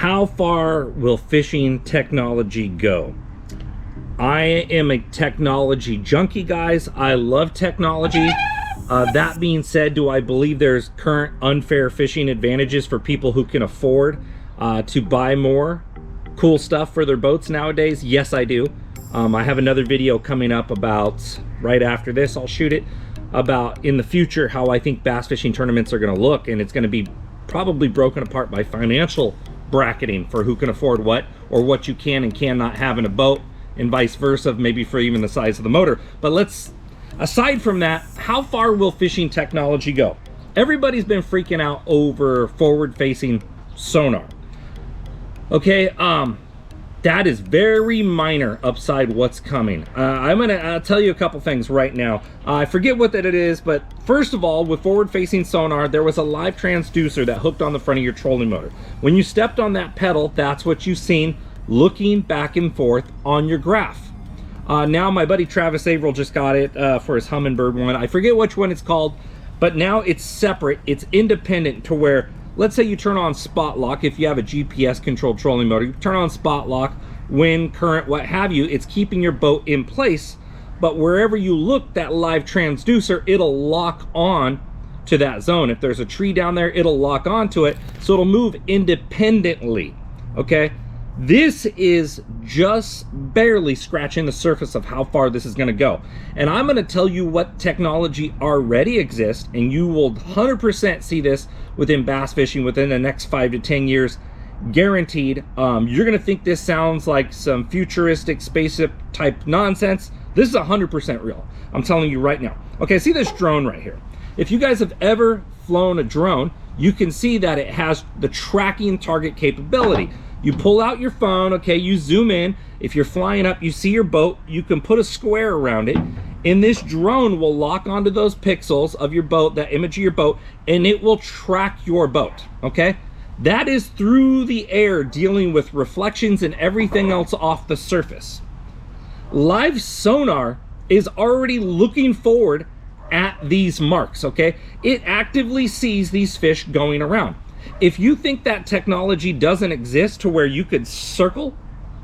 How far will fishing technology go? I am a technology junkie, guys. I love technology. That being said, do I believe there's current unfair fishing advantages for people who can afford to buy more cool stuff for their boats nowadays? Yes, I do. I have another video coming up about, right after this, I'll shoot it, about in the future how I think bass fishing tournaments are going to look, and it's going to be probably broken apart by financial bracketing for who can afford what, or what you can and cannot have in a boat, and vice versa, maybe for even the size of the motor. But let's, aside from that, how far will fishing technology go? Everybody's been freaking out over forward-facing sonar. Okay, that is very minor upside what's coming. I'm gonna tell you a couple things right now. I forget what that it is, but first of all, with forward-facing sonar, there was a live transducer that hooked on the front of your trolling motor. When you stepped on that pedal, that's what you've seen looking back and forth on your graph. Now my buddy Travis Averill just got it for his Humminbird one. I forget which one it's called, but now it's separate, it's independent to where, let's say you turn on spot lock. If you have a GPS controlled trolling motor, you turn on spot lock, wind, current, what have you, it's keeping your boat in place, but wherever you look, that live transducer, it'll lock on to that zone. If there's a tree down there, it'll lock onto it, so it'll move independently. Okay, this is just barely scratching the surface of how far this is going to go, and I'm going to tell you what technology already exists, and you will 100% see this within bass fishing within the next 5 to 10 years, guaranteed. You're going to think this sounds like some futuristic spaceship type nonsense. This is 100% real. I'm telling you right now. Okay, see this drone right here. If you guys have ever flown a drone, you can see that it has the tracking target capability. You pull out your phone, okay, you zoom in. If you're flying up, you see your boat, you can put a square around it, and this drone will lock onto those pixels of your boat, that image of your boat, and it will track your boat, okay? That is through the air, dealing with reflections and everything else off the surface. Live sonar is already looking forward at these marks, okay? It actively sees these fish going around. If you think that technology doesn't exist to where you could circle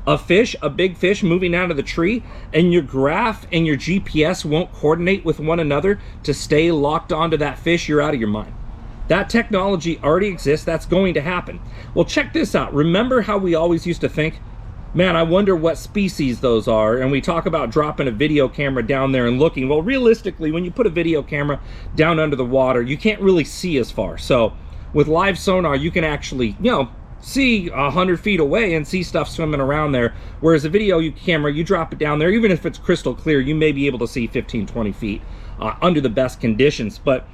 a fish, a big fish moving out of the tree, and your graph and your GPS won't coordinate with one another to stay locked onto that fish, you're out of your mind. That technology already exists. That's going to happen. Well, check this out. Remember how we always used to think, man, I wonder what species those are, and we talk about dropping a video camera down there and looking. Well, realistically, when you put a video camera down under the water, you can't really see as far. So with live sonar, you can actually, you know, see 100 feet away and see stuff swimming around there. Whereas a video camera, you drop it down there, even if it's crystal clear, you may be able to see 15, 20 feet under the best conditions. But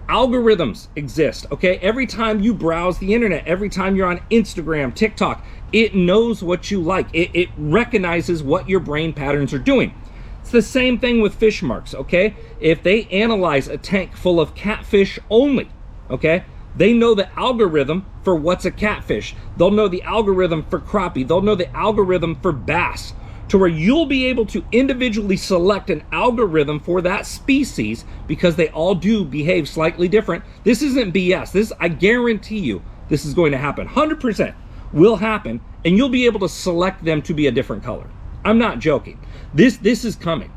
algorithms exist, okay? Every time you browse the internet, every time you're on Instagram, TikTok, it knows what you like. It recognizes what your brain patterns are doing. It's the same thing with fish marks, okay? If they analyze a tank full of catfish only, okay, they know the algorithm for what's a catfish. They'll know the algorithm for crappie. They'll know the algorithm for bass, to where you'll be able to individually select an algorithm for that species, because they all do behave slightly different. This isn't BS. This, I guarantee you, this is going to happen. 100% will happen, and you'll be able to select them to be a different color. I'm not joking. This is coming.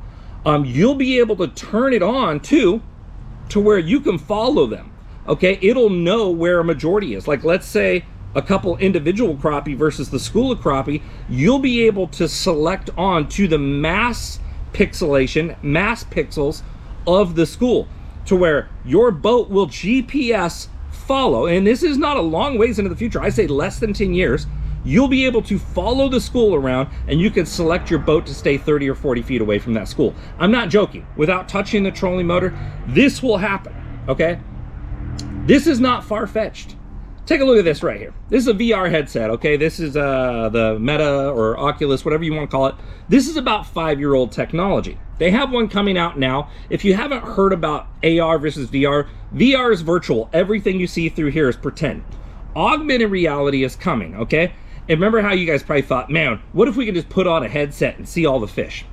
You'll be able to turn it on to where you can follow them. Okay, it'll know where a majority is. Like, let's say a couple individual crappie versus the school of crappie, you'll be able to select on to the mass pixelation, mass pixels of the school, to where your boat will GPS follow. And this is not a long ways into the future. I say less than 10 years. You'll be able to follow the school around, and you can select your boat to stay 30 or 40 feet away from that school. I'm not joking. Without touching the trolling motor, this will happen, okay? This is not far-fetched. Take a look at this right here. This is a VR headset, okay? This is the Meta or Oculus, whatever you want to call it. This is about 5-year-old technology. They have one coming out now. If you haven't heard about AR versus VR, VR is virtual. Everything you see through here is pretend. Augmented reality is coming, okay? And remember how you guys probably thought, man, what if we could just put on a headset and see all the fish?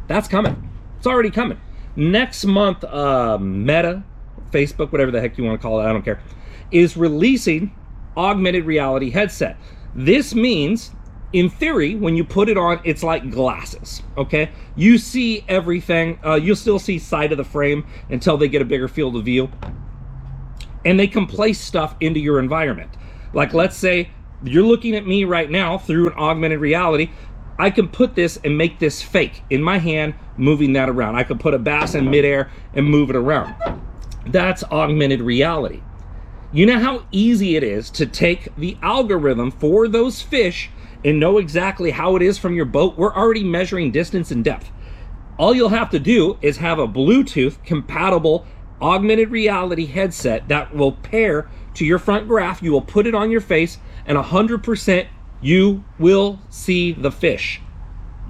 That's coming. It's already coming. Next month, Meta, Facebook, whatever the heck you want to call it, I don't care, is releasing augmented reality headset. This means, in theory, when you put it on, it's like glasses, okay? You see everything. You'll still see side of the frame until they get a bigger field of view. And they can place stuff into your environment. Like, let's say you're looking at me right now through an augmented reality. I can put this and make this fake in my hand, moving that around. I could put a bass in midair and move it around. That's augmented reality. You know how easy it is to take the algorithm for those fish and know exactly how it is from your boat? We're already measuring distance and depth. All you'll have to do is have a Bluetooth compatible augmented reality headset that will pair to your front graph. You will put it on your face, and 100% you will see the fish.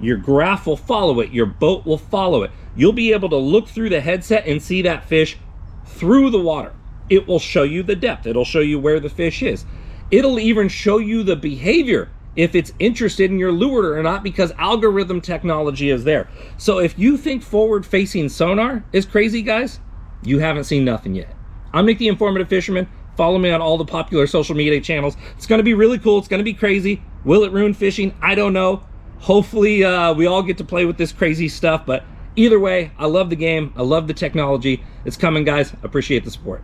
Your graph will follow it. Your boat will follow it. You'll be able to look through the headset and see that fish through the water. It will show you the depth. It'll show you where the fish is. It'll even show you the behavior, if it's interested in your lure or not, because algorithm technology is there. So if you think forward-facing sonar is crazy, guys, you haven't seen nothing yet. I'm Nick the Informative Fisherman. Follow me on all the popular social media channels. It's going to be really cool. It's going to be crazy. Will it ruin fishing? I don't know. Hopefully we all get to play with this crazy stuff. But either way, I love the game. I love the technology. It's coming, guys. Appreciate the support.